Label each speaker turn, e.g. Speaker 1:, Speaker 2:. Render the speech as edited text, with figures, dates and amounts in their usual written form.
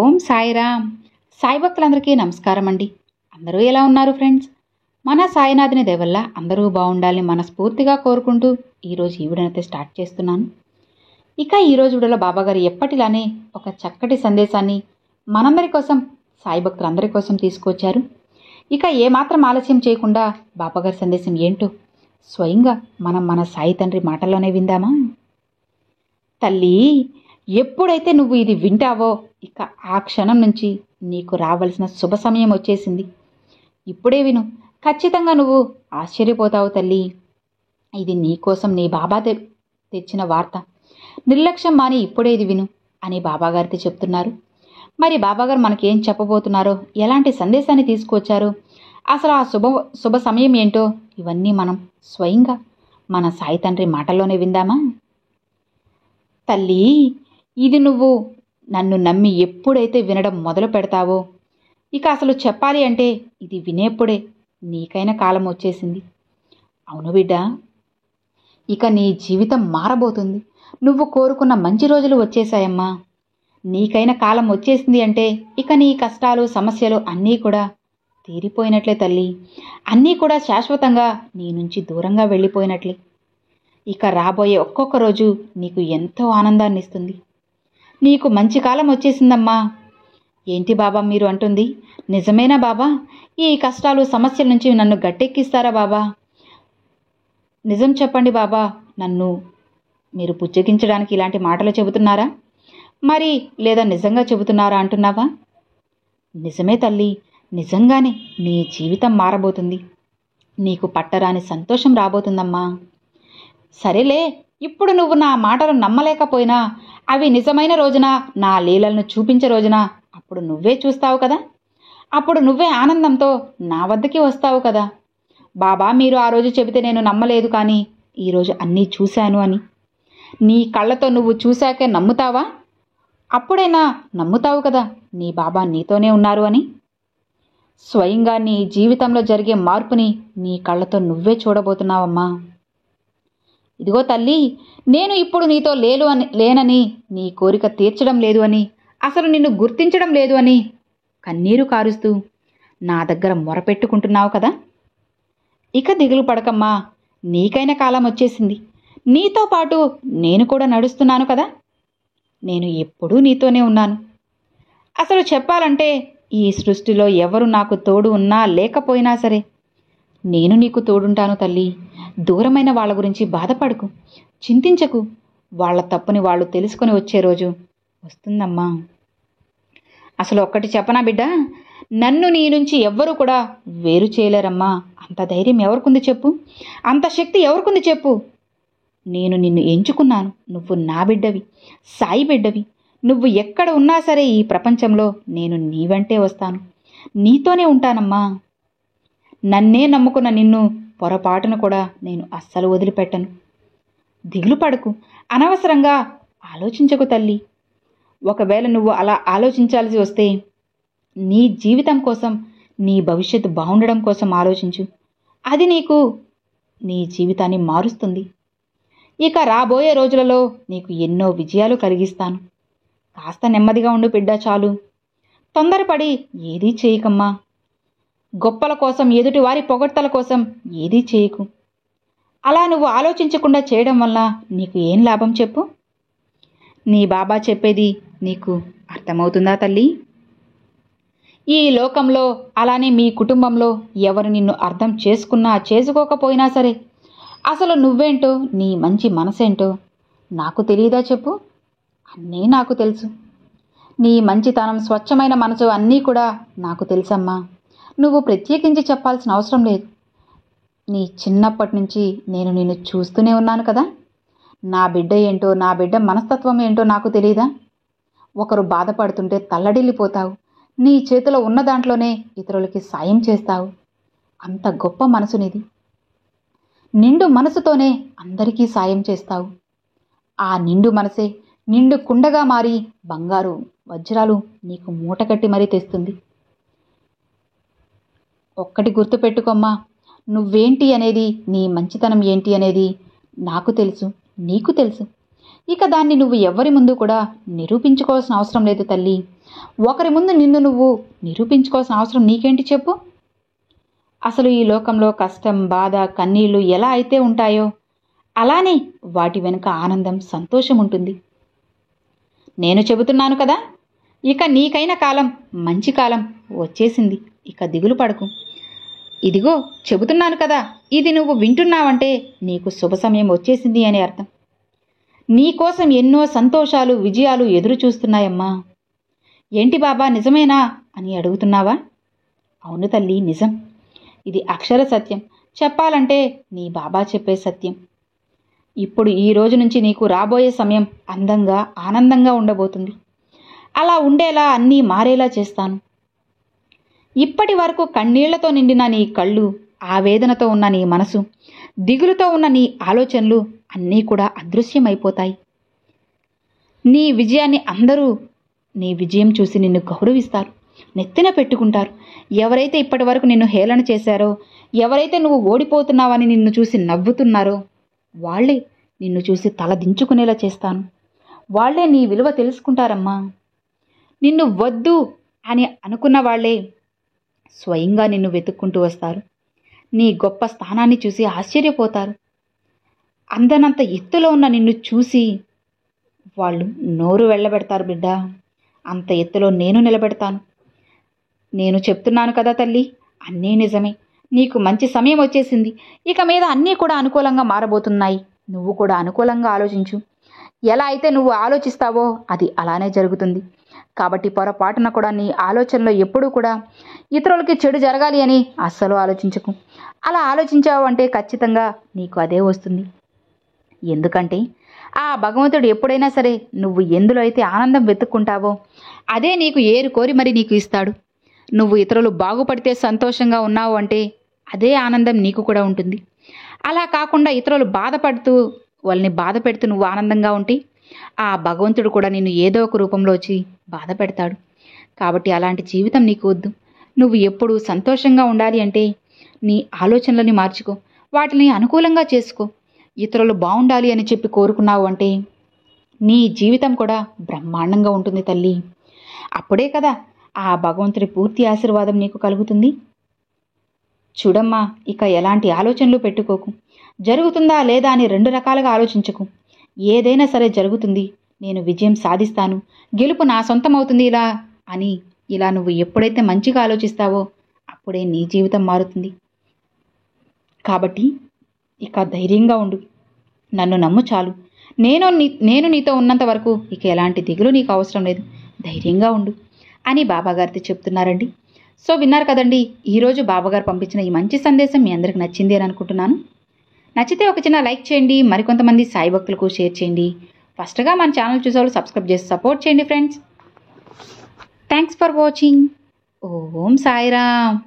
Speaker 1: ఓం సాయిరామ్. సాయి భక్తులందరికీ నమస్కారం అండి. అందరూ ఎలా ఉన్నారు ఫ్రెండ్స్? మన సాయినాథుని దయ వల్ల అందరూ బాగుండాలని మనస్ఫూర్తిగా కోరుకుంటూ ఈరోజు ఈ వీడియోనైతే స్టార్ట్ చేస్తున్నాను. ఇక ఈరోజు వీడియోలో బాబాగారు ఎప్పటిలానే ఒక చక్కటి సందేశాన్ని మనందరి కోసం, సాయి భక్తులందరి కోసం తీసుకొచ్చారు. ఇక ఏమాత్రం ఆలస్యం చేయకుండా బాబాగారి సందేశం ఏంటో స్వయంగా మనం మన సాయి తండ్రి మాటల్లోనే విందామా? తల్లి, ఎప్పుడైతే నువ్వు ఇది వింటావో ఇక ఆ క్షణం నుంచి నీకు రావాల్సిన శుభ సమయం వచ్చేసింది. ఇప్పుడే విను, ఖచ్చితంగా నువ్వు ఆశ్చర్యపోతావు తల్లి. ఇది నీకోసం నీ బాబా తెచ్చిన వార్త. నిర్లక్ష్యం మాని ఇప్పుడే ఇది విను అని బాబాగారితో చెప్తున్నారు. మరి బాబాగారు మనకేం చెప్పబోతున్నారో, ఎలాంటి సందేశాన్ని తీసుకొచ్చారో, అసలు ఆ శుభ సమయం ఏంటో ఇవన్నీ మనం స్వయంగా మన సాయి తండ్రి మాటల్లోనే విందామా? తల్లి, ఇది నువ్వు నన్ను నమ్మి ఎప్పుడైతే వినడం మొదలు పెడతావో, ఇక అసలు చెప్పాలి అంటే ఇది వినేప్పుడే నీకైన కాలం వచ్చేసింది. అవును బిడ్డ, ఇక నీ జీవితం మారబోతుంది. నువ్వు కోరుకున్న మంచి రోజులు వచ్చేసాయమ్మా. నీకైన కాలం వచ్చేసింది అంటే ఇక నీ కష్టాలు, సమస్యలు అన్నీ కూడా తీరిపోయినట్లే తల్లి. అన్నీ కూడా శాశ్వతంగా నీ నుంచి దూరంగా వెళ్ళిపోయినట్లే. ఇక రాబోయే ఒక్కొక్క రోజు నీకు ఎంతో ఆనందాన్ని ఇస్తుంది. నీకు మంచి కాలం వచ్చేసిందమ్మా. ఏంటి బాబా మీరు అంటుంది? నిజమేనా బాబా? ఈ కష్టాలు, సమస్యల నుంచి నన్ను గట్టెక్కిస్తారా బాబా? నిజం చెప్పండి బాబా, నన్ను మీరు పుచ్చగించడానికి ఇలాంటి మాటలు చెబుతున్నారా? మరి లేదా నిజంగా చెబుతున్నారా అంటున్నావా? నిజమే తల్లి, నిజంగానే నీ జీవితం మారబోతుంది. నీకు పట్టరాని సంతోషం రాబోతుందమ్మా. సరేలే, ఇప్పుడు నువ్వు నా మాటలు నమ్మలేకపోయినా అవి నిజమైన రోజున, నా లీలలను చూపించే రోజున అప్పుడు నువ్వే చూస్తావు కదా. అప్పుడు నువ్వే ఆనందంతో నా వద్దకి వస్తావు కదా. బాబా మీరు ఆ రోజు చెబితే నేను నమ్మలేదు, కానీ ఈరోజు అన్నీ చూశాను అని. నీ కళ్ళతో నువ్వు చూశాకే నమ్ముతావా? అప్పుడైనా నమ్ముతావు కదా నీ బాబా నీతోనే ఉన్నారు అని. స్వయంగా నీ జీవితంలో జరిగే మార్పుని నీ కళ్ళతో నువ్వే చూడబోతున్నావమ్మా. ఇదిగో తల్లి, నేను ఇప్పుడు నీతో లేనని, నీ కోరిక తీర్చడం లేదు అని, అసలు నిన్ను గుర్తించడం లేదు అని కన్నీరు కారుస్తూ నా దగ్గర మొరపెట్టుకుంటున్నావు కదా. ఇక దిగులు పడకమ్మా, నీకైన కాలం వచ్చేసింది. నీతో పాటు నేను కూడా నడుస్తున్నాను కదా. నేను ఎప్పుడూ నీతోనే ఉన్నాను. అసలు చెప్పాలంటే ఈ సృష్టిలో ఎవరు నాకు తోడు ఉన్నా లేకపోయినా సరే నేను నీకు తోడుంటాను తల్లి. దూరమైన వాళ్ళ గురించి బాధపడకు, చింతించకు. వాళ్ళ తప్పుని వాళ్ళు తెలుసుకొని వచ్చే రోజు వస్తుందమ్మా. అసలు ఒక్కటి చెప్పనా బిడ్డ, నన్ను నీ నుంచి ఎవ్వరూ కూడా వేరు చేయలేరమ్మా. అంత ధైర్యం ఎవరికుంది చెప్పు? అంత శక్తి ఎవరికుంది చెప్పు? నేను నిన్ను ఎంచుకున్నాను. నువ్వు నా బిడ్డవి, సాయి బిడ్డవి. నువ్వు ఎక్కడ ఉన్నా సరే ఈ ప్రపంచంలో నేను నీ వెంటే వస్తాను, నీతోనే ఉంటానమ్మా. నన్నే నమ్ముకున్న నిన్ను పొరపాటును కూడా నేను అస్సలు వదిలిపెట్టను. దిగులు పడకు, అనవసరంగా ఆలోచించకు తల్లి. ఒకవేళ నువ్వు అలా ఆలోచించాల్సి వస్తే నీ జీవితం కోసం, నీ భవిష్యత్తు బాగుండడం కోసం ఆలోచించు. అది నీకు నీ జీవితాన్ని మారుస్తుంది. ఇక రాబోయే రోజులలో నీకు ఎన్నో విజయాలు కలిగిస్తాను. కాస్త నెమ్మదిగా ఉండు బిడ్డ, చాలు. తొందరపడి ఏదీ చేయకమ్మా. గొప్పల కోసం, ఎదుటివారి పొగడ్తల కోసం ఏదీ చేయకు. అలా నువ్వు ఆలోచించకుండా చేయడం వల్ల నీకు ఏం లాభం చెప్పు? నీ బాబా చెప్పేది నీకు అర్థమవుతుందా తల్లి? ఈ లోకంలో, అలానే మీ కుటుంబంలో ఎవరు నిన్ను అర్థం చేసుకున్నా చేసుకోకపోయినా సరే అసలు నువ్వేంటో, నీ మంచి మనసేంటో నాకు తెలియదా చెప్పు? అన్నీ నాకు తెలుసు. నీ మంచితనం, స్వచ్ఛమైన మనసు అన్నీ కూడా నాకు తెలుసమ్మా. నువ్వు ప్రత్యేకించి చెప్పాల్సిన అవసరం లేదు. నీ చిన్నప్పటి నుంచి నేను నిన్ను చూస్తూనే ఉన్నాను కదా. నా బిడ్డ ఏంటో, నా బిడ్డ మనస్తత్వం ఏంటో నాకు తెలీదా? ఒకరు బాధపడుతుంటే తల్లడిల్లిపోతావు. నీ చేతిలో ఉన్న దాంట్లోనే ఇతరులకి సాయం చేస్తావు. అంత గొప్ప మనసు నీది. నిండు మనసుతోనే అందరికీ సాయం చేస్తావు. ఆ నిండు మనసే నిండు కుండగా మారి బంగారు, వజ్రాలు నీకు మూటకట్టి మరీ తెస్తుంది. ఒక్కటి గుర్తుపెట్టుకోమ్మా, నువ్వేంటి అనేది, నీ మంచితనం ఏంటి అనేది నాకు తెలుసు, నీకు తెలుసు. ఇక దాన్ని నువ్వు ఎవ్వరి ముందు కూడా నిరూపించుకోవాల్సిన అవసరం లేదు తల్లి. ఒకరి ముందు నిన్ను నువ్వు నిరూపించుకోవాల్సిన అవసరం నీకేంటి చెప్పు? అసలు ఈ లోకంలో కష్టం, బాధ, కన్నీళ్లు ఎలా అయితే ఉంటాయో అలానే వాటి వెనుక ఆనందం, సంతోషం ఉంటుంది. నేను చెబుతున్నాను కదా, ఇక నీకైన కాలం, మంచి కాలం వచ్చేసింది. ఇక దిగులు పడకు. ఇదిగో చెబుతున్నాను కదా, ఇది నువ్వు వింటున్నావంటే నీకు శుభ సమయం వచ్చేసింది అని అర్థం. నీకోసం ఎన్నో సంతోషాలు, విజయాలు ఎదురు చూస్తున్నాయమ్మా. ఏంటి బాబా నిజమేనా అని అడుగుతున్నావా? అవును తల్లి, నిజం. ఇది అక్షర సత్యం. చెప్పాలంటే నీ బాబా చెప్పే సత్యం. ఇప్పుడు ఈ రోజు నుంచి నీకు రాబోయే సమయం అందంగా, ఆనందంగా ఉండబోతుంది. అలా ఉండేలా అన్నీ మారేలా చేస్తాను. ఇప్పటి వరకు కన్నీళ్లతో నిండిన నీ కళ్ళు, ఆవేదనతో ఉన్న నీ మనసు, దిగులుతో ఉన్న నీ ఆలోచనలు అన్నీ కూడా అదృశ్యమైపోతాయి. నీ విజయాన్ని అందరూ నీ విజయం చూసి నిన్ను గౌరవిస్తారు, నెత్తిన పెట్టుకుంటారు. ఎవరైతే ఇప్పటి వరకు నిన్ను హేళన చేశారో, ఎవరైతే నువ్వు ఓడిపోతున్నావని నిన్ను చూసి నవ్వుతున్నారో వాళ్లే నిన్ను చూసి తల దించుకునేలా చేస్తాను. వాళ్లే నీ విలువ తెలుసుకుంటారమ్మా. నిన్ను వద్దు అని అనుకున్న వాళ్లే స్వయంగా నిన్ను వెతుక్కుంటూ వస్తారు. నీ గొప్ప స్థానాన్ని చూసి ఆశ్చర్యపోతారు. అందనంత ఎత్తులో ఉన్న నిన్ను చూసి వాళ్ళు నోరు వెళ్ళబెడతారు. బిడ్డ, అంత ఎత్తులో నేను నిలబెడతాను. నేను చెప్తున్నాను కదా తల్లి, అన్నీ నిజమే. నీకు మంచి సమయం వచ్చేసింది. ఇక మీద అన్నీ కూడా అనుకూలంగా మారబోతున్నాయి. నువ్వు కూడా అనుకూలంగా ఆలోచించు. ఎలా అయితే నువ్వు ఆలోచిస్తావో అది అలానే జరుగుతుంది. కాబట్టి పొరపాటున కూడా నీ ఆలోచనలో ఎప్పుడూ కూడా ఇతరులకి చెడు జరగాలి అని అస్సలు ఆలోచించకు. అలా ఆలోచించావు అంటే ఖచ్చితంగా నీకు అదే వస్తుంది. ఎందుకంటే ఆ భగవంతుడు ఎప్పుడైనా సరే నువ్వు ఎందులో అయితే ఆనందం వెతుక్కుంటావో అదే నీకు ఏరు కోరి మరి నీకు ఇస్తాడు. నువ్వు ఇతరులు బాగుపడితే సంతోషంగా ఉన్నావు అంటే అదే ఆనందం నీకు కూడా ఉంటుంది. అలా కాకుండా ఇతరులు బాధపడుతూ వాళ్ళని బాధ పెడుతూ నువ్వు ఆనందంగా ఉంటే ఆ భగవంతుడు కూడా నిన్ను ఏదో ఒక రూపంలో వచ్చి బాధ పెడతాడు. కాబట్టి అలాంటి జీవితం నీకు వద్దు. నువ్వు ఎప్పుడూ సంతోషంగా ఉండాలి అంటే నీ ఆలోచనలని మార్చుకో, వాటిని అనుకూలంగా చేసుకో. ఇతరులు బాగుండాలి అని చెప్పి కోరుకున్నావు అంటే నీ జీవితం కూడా బ్రహ్మాండంగా ఉంటుంది తల్లి. అప్పుడే కదా ఆ భగవంతుడి పూర్తి ఆశీర్వాదం నీకు కలుగుతుంది. చూడమ్మా, ఇక ఎలాంటి ఆలోచనలు పెట్టుకోకు. జరుగుతుందా లేదా అని రెండు రకాలుగా ఆలోచించకు. ఏదైనా సరే జరుగుతుంది, నేను విజయం సాధిస్తాను, గెలుపు నా సొంతం అవుతుంది ఇలా నువ్వు ఎప్పుడైతే మంచిగా ఆలోచిస్తావో అప్పుడే నీ జీవితం మారుతుంది. కాబట్టి ఇక ధైర్యంగా ఉండు. నన్ను నమ్ము చాలు. నేను నీతో ఉన్నంత వరకు ఇక ఎలాంటి దిగులు నీకు అవసరం లేదు. ధైర్యంగా ఉండు అని బాబాగారితో చెప్తున్నారండి. సో విన్నారు కదండి, ఈరోజు బాబాగారు పంపించిన ఈ మంచి సందేశం మీ అందరికి నచ్చింది అని అనుకుంటున్నాను. నచ్చితే ఒక చిన్న లైక్ చేయండి, మరికొంతమంది సాయి భక్తులకు షేర్ చేయండి. ఫస్ట్గా మన ఛానల్ చూసేవాళ్ళు సబ్స్క్రైబ్ చేసి సపోర్ట్ చేయండి friends. Thanks for watching. Om Sairam.